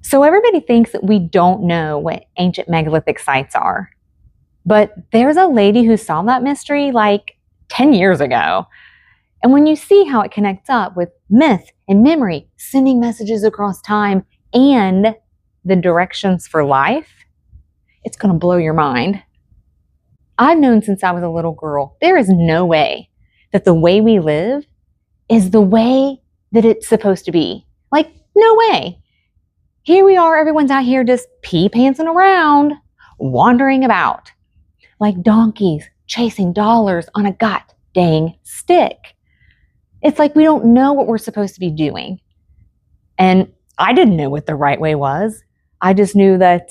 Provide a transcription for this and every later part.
So everybody thinks that we don't know what ancient megalithic sites are. But there's a lady who solved that mystery like 10 years ago. And when you see how it connects up with myth and memory, sending messages across time, and the directions for life, it's going to blow your mind. I've known since I was a little girl, there is no way that the way we live is the way that it's supposed to be. Like, no way. Here we are, everyone's out here just pee-pantsing around, wandering about, like donkeys chasing dollars on a god-dang stick. It's like we don't know what we're supposed to be doing. And I didn't know what the right way was. I just knew that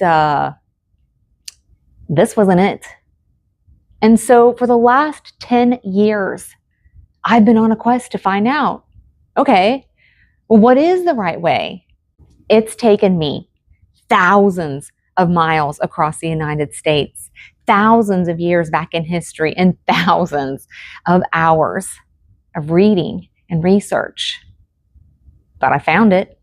this wasn't it. And so for the last 10 years, I've been on a quest to find out, okay, well, what is the right way? It's taken me thousands of miles across the United States, thousands of years back in history, and thousands of hours of reading and research. But I found it.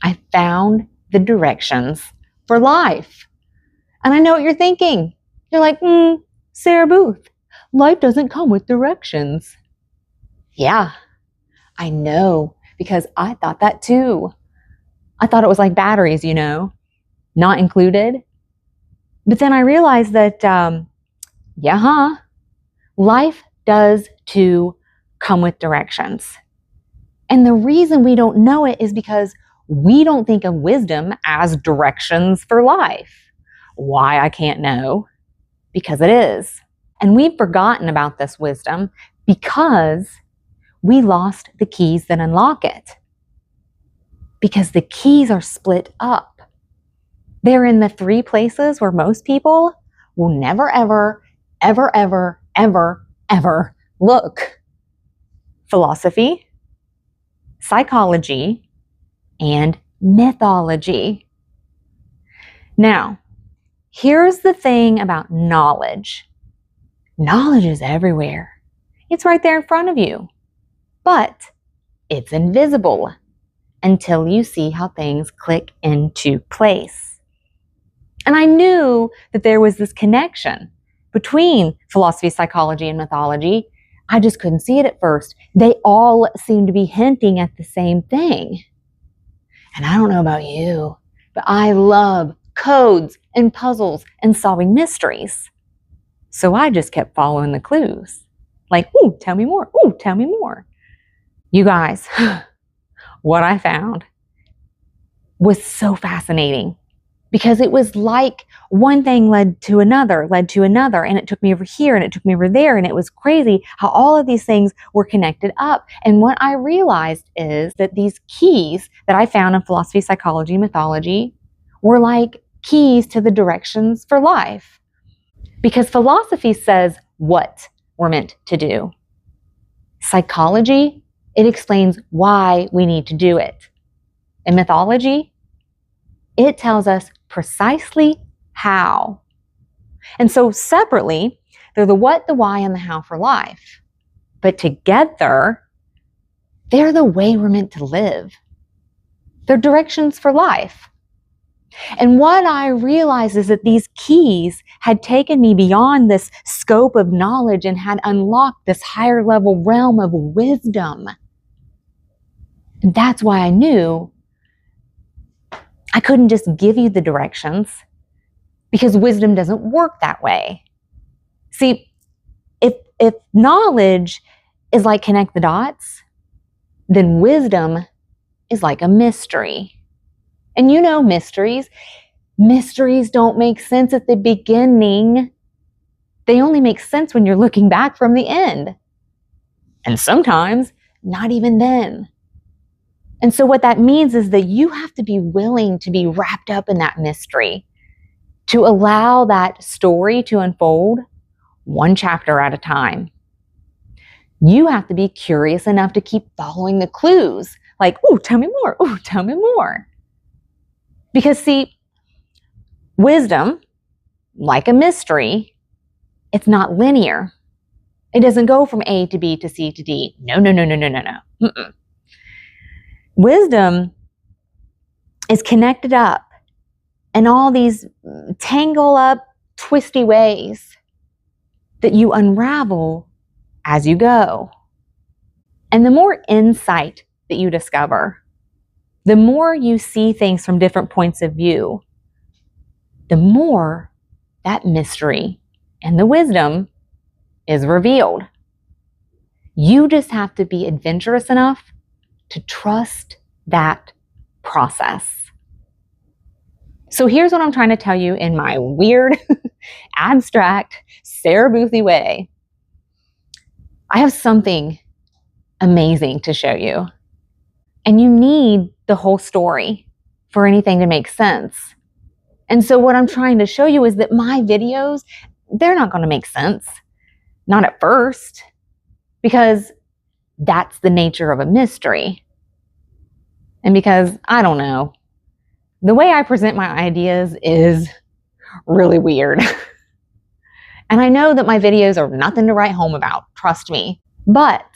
I found the directions for life. And I know what you're thinking. You're like, Sarah Booth, life doesn't come with directions. Yeah, I know, because I thought that too. I thought it was like batteries, not included. But then I realized that, life does too come with directions. And the reason we don't know it is because we don't think of wisdom as directions for life. Why, I can't know, because it is. And we've forgotten about this wisdom because we lost the keys that unlock it. Because the keys are split up. They're in the three places where most people will never, ever, ever, ever, ever, ever look. Philosophy, psychology, and mythology. Now, here's the thing about knowledge. Knowledge is everywhere. It's right there in front of you. But it's invisible until you see how things click into place. And I knew that there was this connection between philosophy, psychology, and mythology. I just couldn't see it at first. They all seem to be hinting at the same thing. And I don't know about you, but I love codes and puzzles and solving mysteries. So I just kept following the clues. Like, ooh, tell me more. Ooh, tell me more. You guys, what I found was so fascinating because it was like one thing led to another, and it took me over here and it took me over there, and it was crazy how all of these things were connected up. And what I realized is that these keys that I found in philosophy, psychology, mythology were like keys to the directions for life. Because philosophy says what we're meant to do. Psychology, it explains why we need to do it. In mythology, it tells us precisely how. And so separately, they're the what, the why, and the how for life. But together, they're the way we're meant to live. They're directions for life. And what I realized is that these keys had taken me beyond this scope of knowledge and had unlocked this higher level realm of wisdom. And that's why I knew I couldn't just give you the directions, because wisdom doesn't work that way. See, if knowledge is like connect the dots, then wisdom is like a mystery. And you know mysteries don't make sense at the beginning. They only make sense when you're looking back from the end. And sometimes not even then. And so what that means is that you have to be willing to be wrapped up in that mystery, to allow that story to unfold one chapter at a time. You have to be curious enough to keep following the clues. Like, ooh, tell me more. Ooh, tell me more. Because see, wisdom, like a mystery, it's not linear. It doesn't go from A to B to C to D. No. Mm-mm. Wisdom is connected up in all these tangle up, twisty ways that you unravel as you go. And the more insight that you discover, the more you see things from different points of view, the more that mystery and the wisdom is revealed. You just have to be adventurous enough to trust that process. So here's what I'm trying to tell you in my weird, abstract, Sarah Boothy way. I have something amazing to show you. And you need the whole story for anything to make sense. And so what I'm trying to show you is that my videos, they're not going to make sense. Not at first, because that's the nature of a mystery. And because, I don't know, the way I present my ideas is really weird. And I know that my videos are nothing to write home about, trust me. But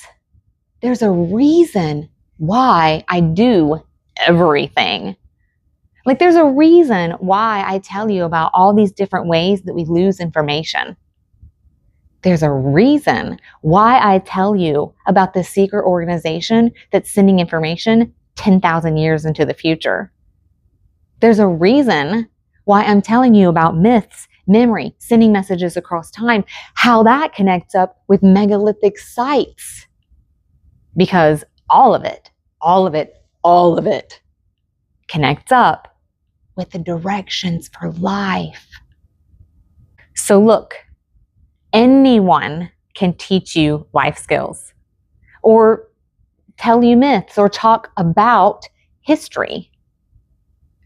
there's a reason why I do everything. Like, there's a reason why I tell you about all these different ways that we lose information. There's a reason why I tell you about the secret organization that's sending information 10,000 years into the future. There's a reason why I'm telling you about myths, memory, sending messages across time, how that connects up with megalithic sites. Because all of it connects up with the directions for life. So look, anyone can teach you life skills, or tell you myths, or talk about history.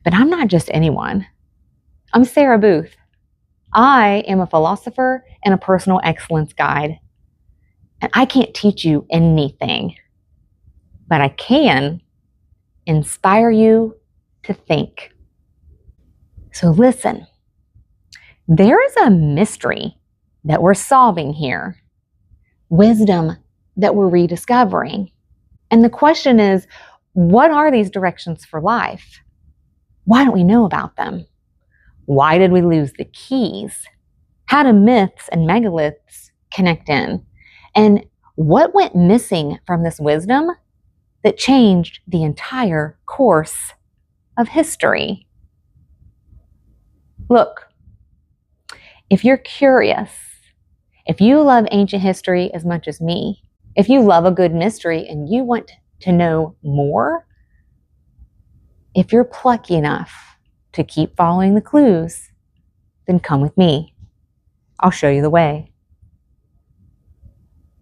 But I'm not just anyone. I'm Sarah Booth. I am a philosopher and a personal excellence guide. And I can't teach you anything, but I can inspire you to think. So listen, there is a mystery that we're solving here, wisdom that we're rediscovering. And the question is, what are these directions for life? Why don't we know about them? Why did we lose the keys? How do myths and megaliths connect in? And what went missing from this wisdom that changed the entire course of history? Look, if you're curious, if you love ancient history as much as me, if you love a good mystery and you want to know more, if you're plucky enough to keep following the clues, then come with me. I'll show you the way.